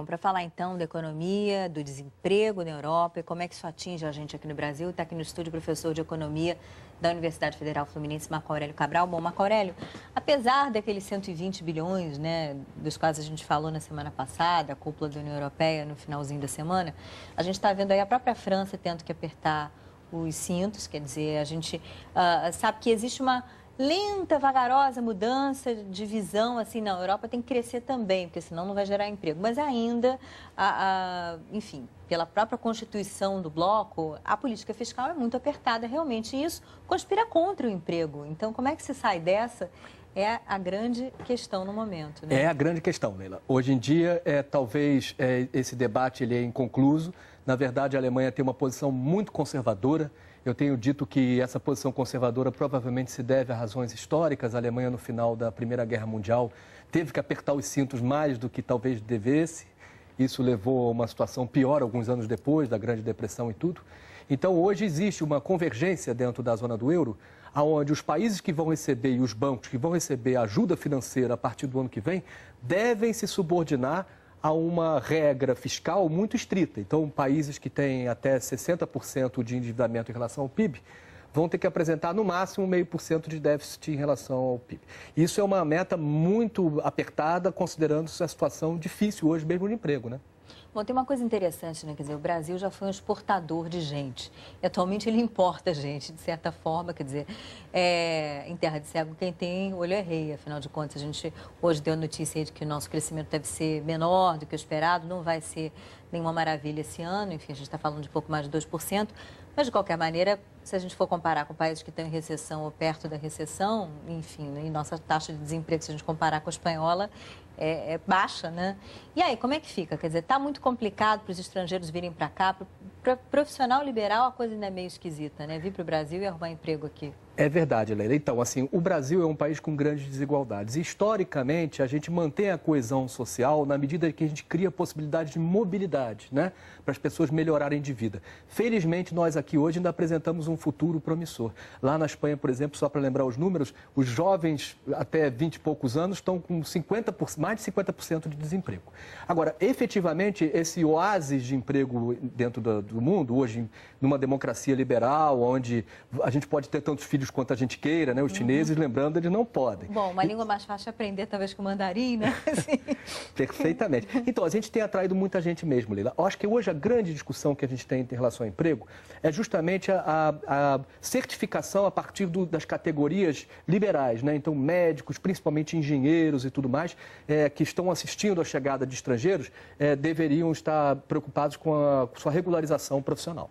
Bom, para falar então da economia, do desemprego na Europa e como é que isso atinge a gente aqui no Brasil, está aqui no estúdio o professor de economia da Universidade Federal Fluminense, Marco Aurélio Cabral. Bom, Marco Aurélio, apesar daqueles 120 bilhões, né, dos quais a gente falou na semana passada, a cúpula da União Europeia no finalzinho da semana, a gente está vendo aí a própria França tendo que apertar os cintos, quer dizer, a gente sabe que existe uma lenta, vagarosa mudança de visão, assim, não, a Europa tem que crescer também, porque senão não vai gerar emprego. Mas ainda, enfim, pela própria constituição do bloco, a política fiscal é muito apertada, realmente, e isso conspira contra o emprego. Então, como é que se sai dessa? É a grande questão no momento, né? É a grande questão, Leila. Hoje em dia, talvez esse debate ele é inconcluso. Na verdade, a Alemanha tem uma posição muito conservadora. Eu tenho dito que essa posição conservadora provavelmente se deve a razões históricas. A Alemanha, no final da Primeira Guerra Mundial, teve que apertar os cintos mais do que talvez devesse. Isso levou a uma situação pior alguns anos depois da Grande Depressão e tudo. Então, hoje existe uma convergência dentro da zona do euro, onde os países que vão receber e os bancos que vão receber ajuda financeira a partir do ano que vem devem se subordinar a uma regra fiscal muito estrita. Então, países que têm até 60% de endividamento em relação ao PIB vão ter que apresentar no máximo 0,5% de déficit em relação ao PIB. Isso é uma meta muito apertada, considerando a situação difícil hoje mesmo de emprego, né? Bom, tem uma coisa interessante, né? Quer dizer, o Brasil já foi um exportador de gente. E atualmente ele importa gente, de certa forma, quer dizer, em terra de cego quem tem olho é rei. Afinal de contas, a gente hoje deu a notícia aí de que o nosso crescimento deve ser menor do que o esperado, não vai ser nenhuma maravilha esse ano, enfim, a gente está falando de pouco mais de 2%. Mas, de qualquer maneira, se a gente for comparar com países que estão em recessão ou perto da recessão, enfim, né, e nossa taxa de desemprego, se a gente comparar com a espanhola, é baixa, né? E aí, como é que fica? Quer dizer, está muito complicado para os estrangeiros virem para cá. Para profissional liberal, a coisa ainda é meio esquisita, né? Vir para o Brasil e arrumar emprego aqui. É verdade, Leila. Então, assim, o Brasil é um país com grandes desigualdades. Historicamente, a gente mantém a coesão social na medida que a gente cria possibilidade de mobilidade, né? Para as pessoas melhorarem de vida. Felizmente, nós aqui hoje ainda apresentamos um futuro promissor. Lá na Espanha, por exemplo, só para lembrar os números, os jovens até 20 e poucos anos estão com mais de 50% de desemprego. Agora, efetivamente, esse oásis de emprego dentro do mundo, hoje, numa democracia liberal, onde a gente pode ter tantos filhos quanto a gente queira, né? Os chineses, lembrando, eles não podem. Bom, uma língua mais fácil de aprender, talvez, que o mandarim, né? Perfeitamente. Então, a gente tem atraído muita gente mesmo, Leila. Eu acho que hoje a grande discussão que a gente tem em relação ao emprego é justamente a certificação a partir das categorias liberais, né? Então, médicos, principalmente engenheiros e tudo mais, que estão assistindo à chegada de estrangeiros, deveriam estar preocupados com a sua regularização profissional.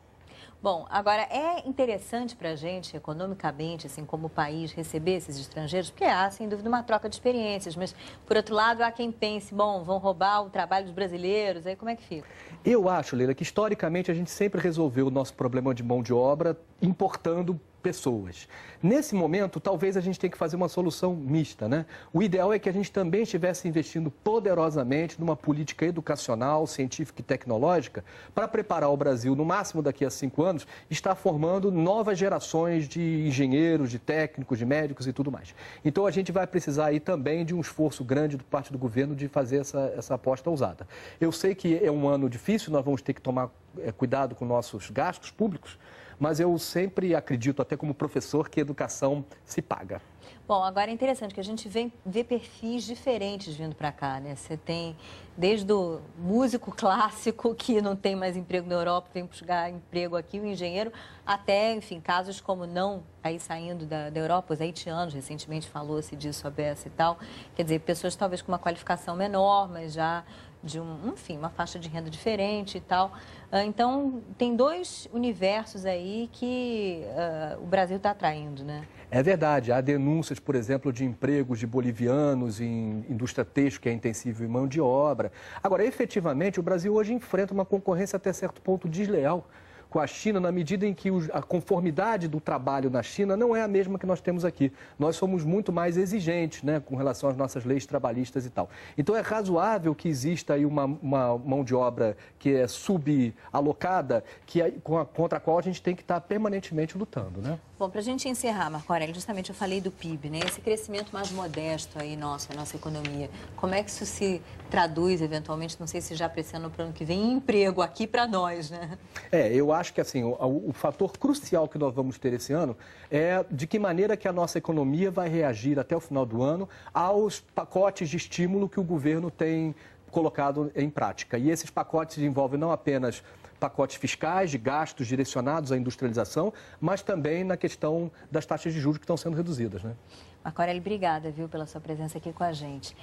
Bom, agora é interessante para a gente, economicamente, assim, como país, receber esses estrangeiros, porque há, sem dúvida, uma troca de experiências, mas, por outro lado, há quem pense, bom, vão roubar o trabalho dos brasileiros, aí como é que fica? Eu acho, Leila, que historicamente a gente sempre resolveu o nosso problema de mão de obra importando pessoas. Nesse momento, talvez a gente tenha que fazer uma solução mista, né? O ideal é que a gente também estivesse investindo poderosamente numa política educacional, científica e tecnológica para preparar o Brasil, no máximo daqui a 5 anos, estar formando novas gerações de engenheiros, de técnicos, de médicos e tudo mais. Então, a gente vai precisar aí também de um esforço grande por parte do governo de fazer essa aposta ousada. Eu sei que é um ano difícil, nós vamos ter que tomar cuidado com nossos gastos públicos, mas eu sempre acredito, até como professor, que educação se paga. Bom, agora é interessante que a gente vê perfis diferentes vindo para cá, né? Você tem desde o músico clássico, que não tem mais emprego na Europa, vem buscar emprego aqui, o engenheiro, até, enfim, casos como não aí saindo da Europa, os haitianos, recentemente falou-se disso, a Bessa e tal. Quer dizer, pessoas talvez com uma qualificação menor, mas já de enfim, uma faixa de renda diferente e tal. Então, tem dois universos aí que o Brasil está atraindo, né? É verdade. Há denúncias, por exemplo, de empregos de bolivianos em indústria têxtil, que é intensivo em mão de obra. Agora, efetivamente, o Brasil hoje enfrenta uma concorrência até certo ponto desleal com a China, na medida em que a conformidade do trabalho na China não é a mesma que nós temos aqui. Nós somos muito mais exigentes, né, com relação às nossas leis trabalhistas e tal. Então, é razoável que exista aí uma mão de obra que é subalocada, contra a qual a gente tem que estar permanentemente lutando, né? Bom, para a gente encerrar, Marco Aurélio, justamente eu falei do PIB, né? Esse crescimento mais modesto aí nosso, a nossa economia, como é que isso se traduz eventualmente, não sei se já para esse ano, para o ano que vem, em emprego aqui para nós, né? Eu acho que assim, o fator crucial que nós vamos ter esse ano é de que maneira que a nossa economia vai reagir até o final do ano aos pacotes de estímulo que o governo tem colocado em prática. E esses pacotes envolvem não apenas pacotes fiscais de gastos direcionados à industrialização, mas também na questão das taxas de juros que estão sendo reduzidas, né? Marco Aurélio, obrigada, viu, pela sua presença aqui com a gente.